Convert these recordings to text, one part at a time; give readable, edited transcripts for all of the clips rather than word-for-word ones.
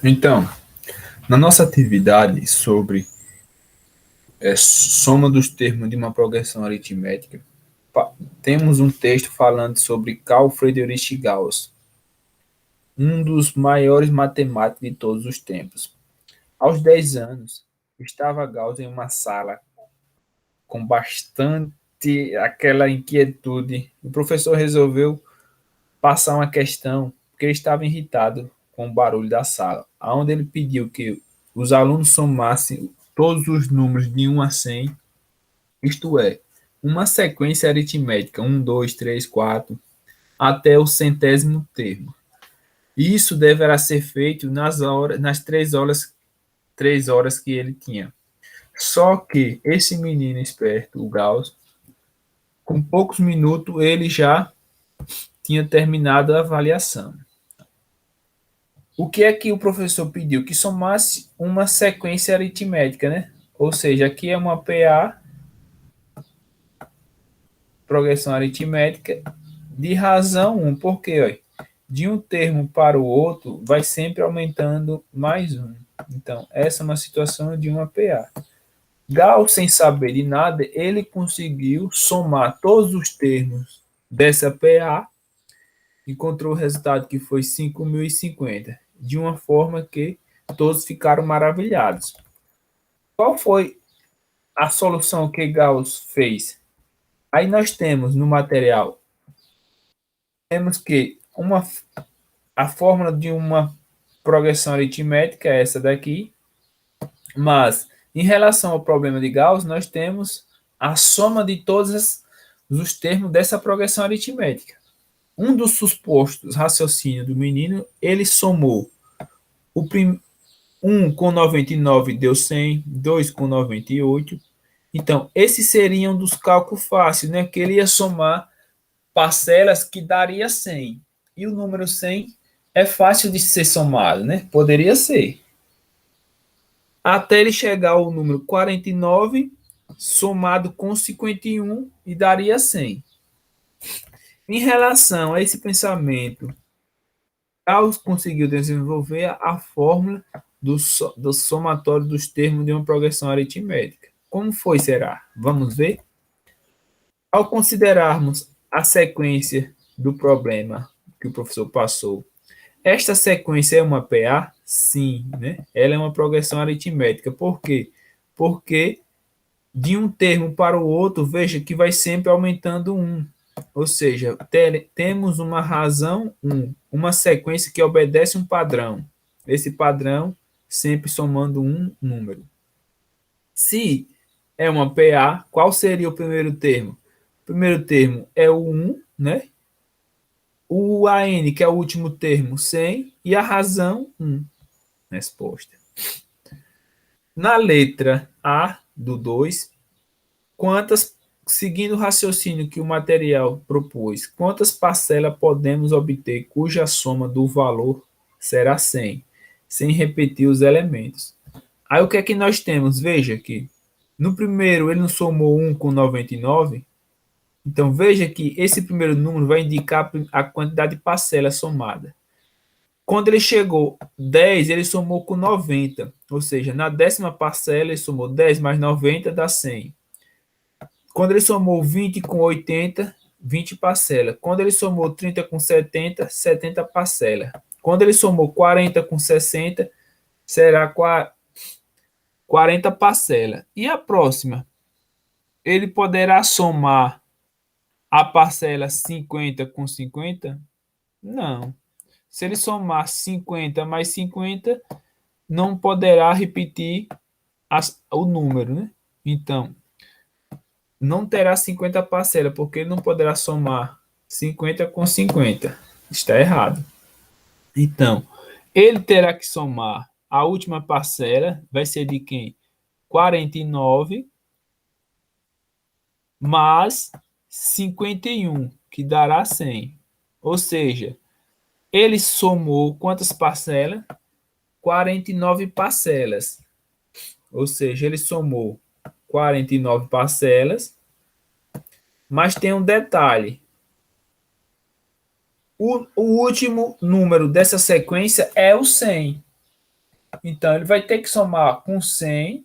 Então, na nossa atividade sobre soma dos termos de uma progressão aritmética, temos um texto falando sobre Carl Friedrich Gauss, um dos maiores matemáticos de todos os tempos. Aos 10 anos, estava Gauss em uma sala com bastante aquela inquietude. O professor resolveu passar uma questão, porque ele estava irritado com o barulho da sala, onde ele pediu que os alunos somassem todos os números de 1 a 100, isto é, uma sequência aritmética, 1, 2, 3, 4, até o centésimo termo. Isso deverá ser feito nas 3 horas que ele tinha. Só que esse menino esperto, o Gauss, com poucos minutos ele já tinha terminado a avaliação. O que é que o professor pediu? Que somasse uma sequência aritmética, né? Ou seja, aqui é uma PA, progressão aritmética, de razão 1. Por quê? De um termo para o outro, vai sempre aumentando mais um. Então, essa é uma situação de uma PA. Gauss, sem saber de nada, ele conseguiu somar todos os termos dessa PA, encontrou o resultado que foi 5.050, de uma forma que todos ficaram maravilhados. Qual foi a solução que Gauss fez? Aí nós temos no material, temos que a fórmula de uma progressão aritmética é essa daqui, mas em relação ao problema de Gauss, nós temos a soma de todos os termos dessa progressão aritmética. Um dos supostos raciocínios do menino, ele somou o 1 com 99 deu 100, 2 com 98. Então, esses seriam dos cálculos fáceis, né? Que ele ia somar parcelas que daria 100. E o número 100 é fácil de ser somado, né? Poderia ser. Até ele chegar ao número 49, somado com 51, e daria 100. Em relação a esse pensamento, Gauss conseguiu desenvolver a fórmula do somatório dos termos de uma progressão aritmética. Como foi, será? Vamos ver? Ao considerarmos a sequência do problema que o professor passou, esta sequência é uma PA? Sim, né? Ela é uma progressão aritmética. Por quê? Porque de um termo para o outro, veja que vai sempre aumentando um. Ou seja, temos uma razão 1, uma sequência que obedece um padrão. Esse padrão sempre somando um número. Se é uma PA, qual seria o primeiro termo? O primeiro termo é o 1, né? O AN, que é o último termo, 100, e a razão 1. Resposta. Na letra A do 2, seguindo o raciocínio que o material propôs, quantas parcelas podemos obter cuja soma do valor será 100, sem repetir os elementos? Aí o que é que nós temos? Veja que no primeiro ele não somou 1 com 99, então veja que esse primeiro número vai indicar a quantidade de parcelas somada. Quando ele chegou 10, ele somou com 90, ou seja, na décima parcela ele somou 10 mais 90 dá 100. Quando ele somou 20 com 80, 20 parcelas. Quando ele somou 30 com 70, 70 parcelas. Quando ele somou 40 com 60, será 40 parcelas. E a próxima? Ele poderá somar a parcela 50 com 50? Não. Se ele somar 50 mais 50, não poderá repetir o número, né? Então, não terá 50 parcelas, porque ele não poderá somar 50 com 50. Está errado. Então, ele terá que somar a última parcela, vai ser de quem? 49 mais 51, que dará 100. Ou seja, ele somou quantas parcelas? 49 parcelas. Ou seja, ele somou 49 parcelas, mas tem um detalhe. O último número dessa sequência é o 100. Então, ele vai ter que somar com 100,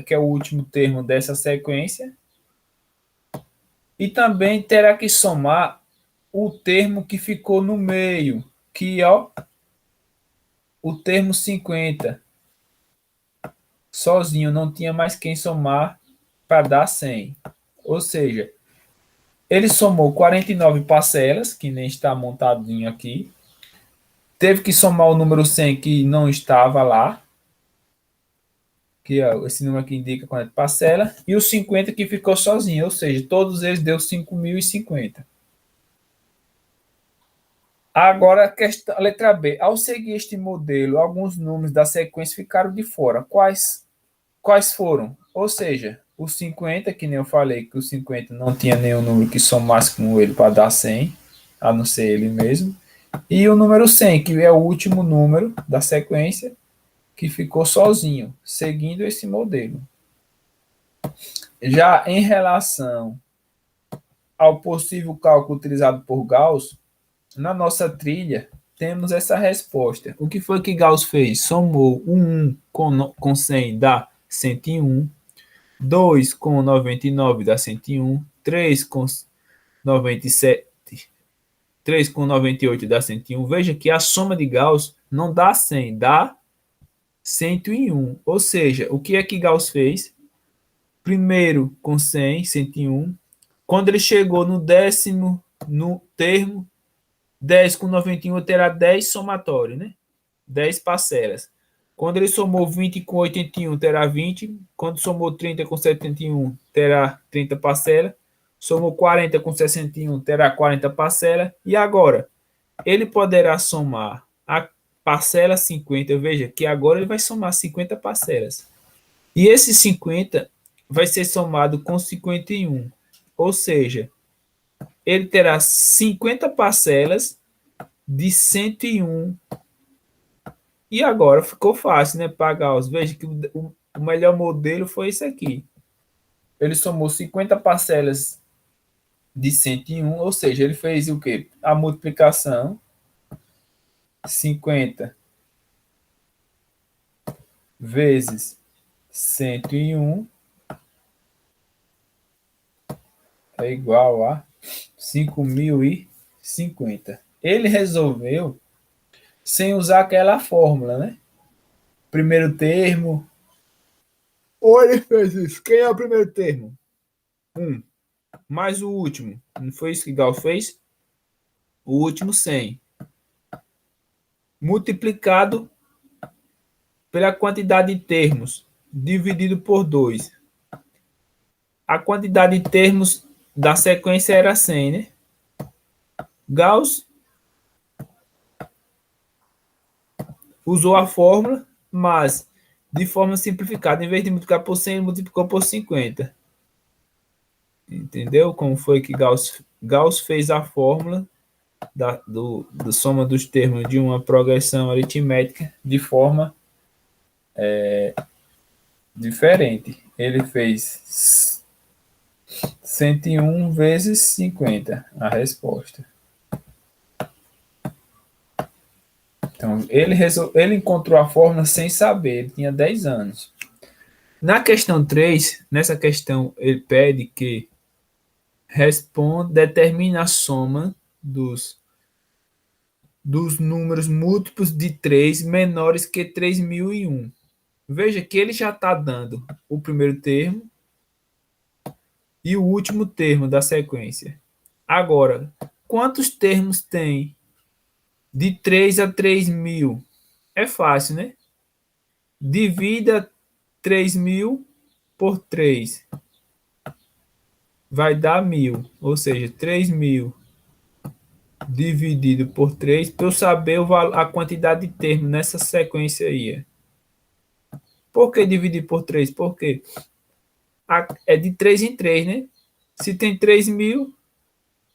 que é o último termo dessa sequência, e também terá que somar o termo que ficou no meio, que é o termo 50. Sozinho, não tinha mais quem somar para dar 100. Ou seja, ele somou 49 parcelas, que nem está montadinho aqui. Teve que somar o número 100 que não estava lá, que é esse número aqui indica quanto é parcela, e os 50 que ficou sozinho, ou seja, todos eles deu 5.050. Agora, a letra B. Ao seguir este modelo, alguns números da sequência ficaram de fora. Quais foram? Ou seja, os 50, que nem eu falei, que os 50 não tinha nenhum número que somasse com ele para dar 100, a não ser ele mesmo. E o número 100, que é o último número da sequência, que ficou sozinho, seguindo esse modelo. Já em relação ao possível cálculo utilizado por Gauss, na nossa trilha, temos essa resposta. O que foi que Gauss fez? Somou 1 com 100 dá 101, 2 com 99 dá 101, 3 com 97, 3 com 98 dá 101. Veja que a soma de Gauss não dá 100, dá 101. Ou seja, o que é que Gauss fez? Primeiro com 100, 101. Quando ele chegou no décimo, no termo, 10 com 91 terá 10 somatório, né? 10 parcelas. Quando ele somou 20 com 81, terá 20. Quando somou 30 com 71, terá 30 parcelas. Somou 40 com 61, terá 40 parcelas. E agora, ele poderá somar a parcela 50. Veja que agora ele vai somar 50 parcelas. E esse 50 vai ser somado com 51. Ou seja, ele terá 50 parcelas de 101. E agora ficou fácil, né? Pagar os. Veja que o melhor modelo foi esse aqui. Ele somou 50 parcelas de 101, ou seja, ele fez o quê? A multiplicação 50 vezes 101 é igual a 5.050. Ele resolveu sem usar aquela fórmula, né? Primeiro termo. Ou ele fez isso. Quem é o primeiro termo? 1. Mais o último. Não foi isso que Gauss fez? O último 100. Multiplicado pela quantidade de termos, dividido por 2. A quantidade de termos da sequência era 100, né? Gauss usou a fórmula, mas de forma simplificada. Em vez de multiplicar por 100, ele multiplicou por 50. Entendeu como foi que Gauss fez a fórmula do soma dos termos de uma progressão aritmética de forma diferente. Ele fez 101 vezes 50, a resposta. Então, ele encontrou a fórmula sem saber, ele tinha 10 anos. Na questão 3, nessa questão, ele pede que determine a soma dos números múltiplos de 3 menores que 3.001. Veja que ele já está dando o primeiro termo e o último termo da sequência. Agora, quantos termos tem de 3 a 3.000? É fácil, né? Divida 3.000 por 3. Vai dar 1.000. Ou seja, 3.000 dividido por 3, para eu saber a quantidade de termos nessa sequência aí. Por que dividir por 3? Porque é de 3 em 3, né? Se tem 3.000,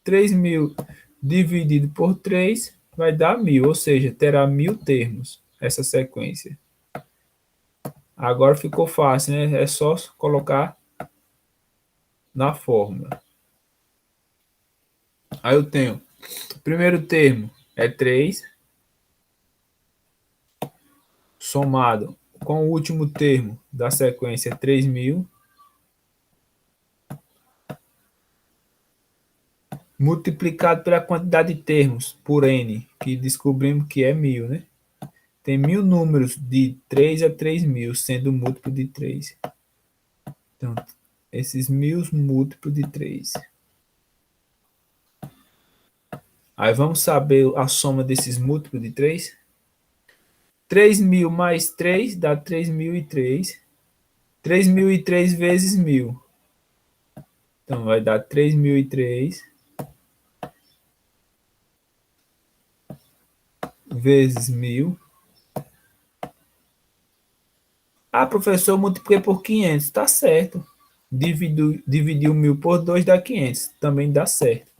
3.000 dividido por 3 vai dar 1.000, ou seja, terá 1.000 termos essa sequência. Agora ficou fácil, né? É só colocar na fórmula. Aí eu tenho, o primeiro termo é 3, somado com o último termo da sequência 3.000, multiplicado pela quantidade de termos por n, que descobrimos que é 1.000, né? Tem 1.000 números de 3 a 3.000, sendo múltiplo de 3. Então, esses 1.000 múltiplo de 3. Aí vamos saber a soma desses múltiplos de 3. 3.000 mais 3 dá 3.003. 3.003 vezes 1.000. Então, vai dar 3.003 vezes 1.000. Ah, professor, eu multipliquei por 500. Tá certo. Dividiu 1.000 por 2 dá 500. Também dá certo.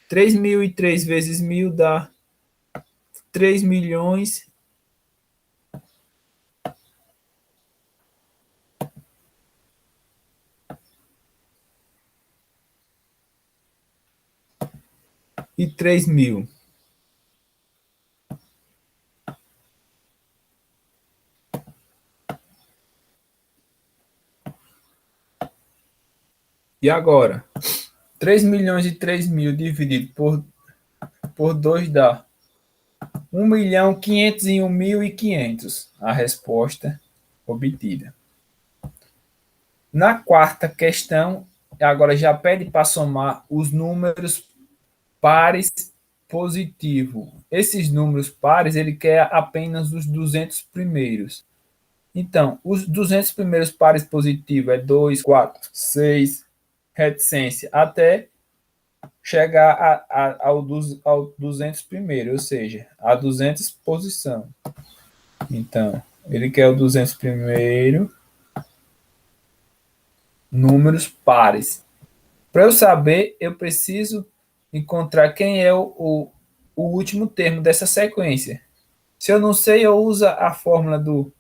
3.003 vezes 1.000 dá 3 milhões e 3.000. E agora? 3 milhões e 3.000 dividido por 2 dá 1.501.500. A resposta obtida. Na quarta questão, agora já pede para somar os números pares positivos. Esses números pares, ele quer apenas os 200 primeiros. Então, os 200 primeiros pares positivos é 2, 4, 6, reticência, até chegar ao 200 primeiro, ou seja, a 200 posição. Então, ele quer o 200 primeiro, números pares. Para eu saber, eu preciso encontrar quem é o último termo dessa sequência. Se eu não sei, eu uso a fórmula do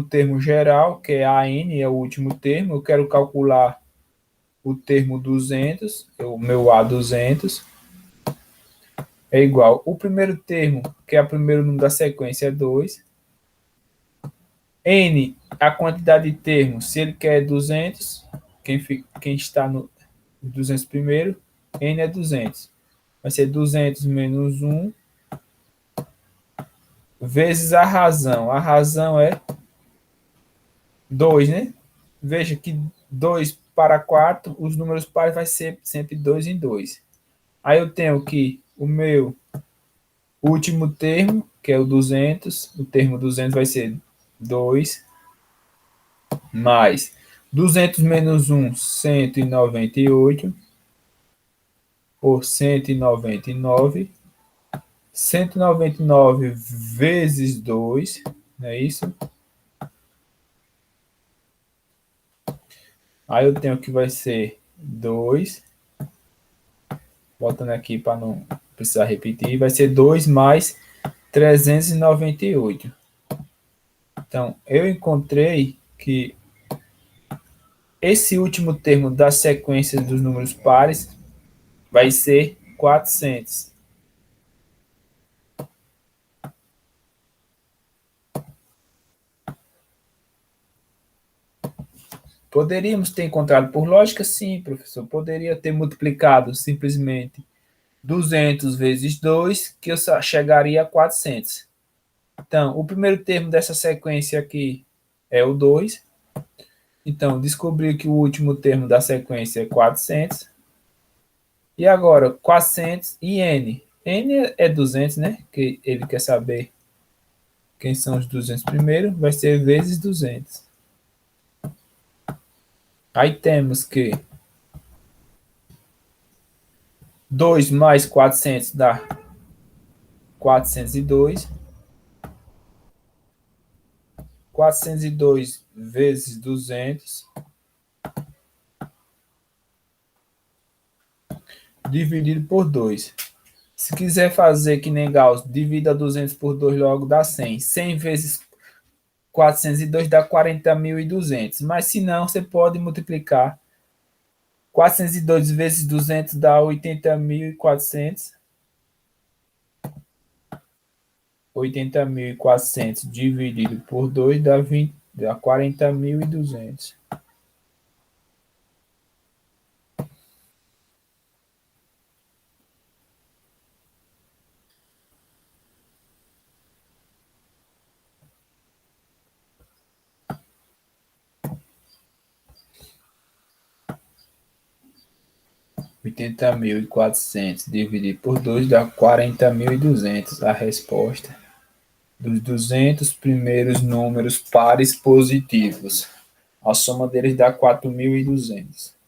termo geral, que é AN, é o último termo. Eu quero calcular o termo 200, o meu A200, é igual. O primeiro termo, que é o primeiro número da sequência, é 2. N, a quantidade de termos, se ele quer 200, quem está no 200 primeiro, N é 200. Vai ser 200 menos 1 vezes a razão. A razão é 2, né? Veja que 2 para 4, os números pares vai ser sempre 2 em 2. Aí eu tenho que o meu último termo, que é o 200, o termo 200 vai ser 2, mais 200 menos 1, 198, por 199. 199 vezes 2, não é isso? Aí eu tenho que vai ser 2, voltando aqui para não precisar repetir, vai ser 2 mais 398. Então, eu encontrei que esse último termo da sequência dos números pares vai ser 400. Poderíamos ter encontrado por lógica? Sim, professor. Poderia ter multiplicado simplesmente 200 vezes 2, que eu chegaria a 400. Então, o primeiro termo dessa sequência aqui é o 2. Então, descobri que o último termo da sequência é 400. E agora, 400 e n. N é 200, né? Que ele quer saber quem são os 200 primeiro. Vai ser vezes 200. Aí temos que 2 mais 400 dá 402. 402 vezes 200 dividido por 2. Se quiser fazer que nem Gauss, divida 200 por 2 logo dá 100. 100 vezes 402 dá 40.200. Mas se não, você pode multiplicar. 402 vezes 200 dá 80.400. 80.400 dividido por 2 dá 40.200. 80.400 dividido por 2 dá 40.200. A resposta dos 200 primeiros números pares positivos. A soma deles dá 4.200.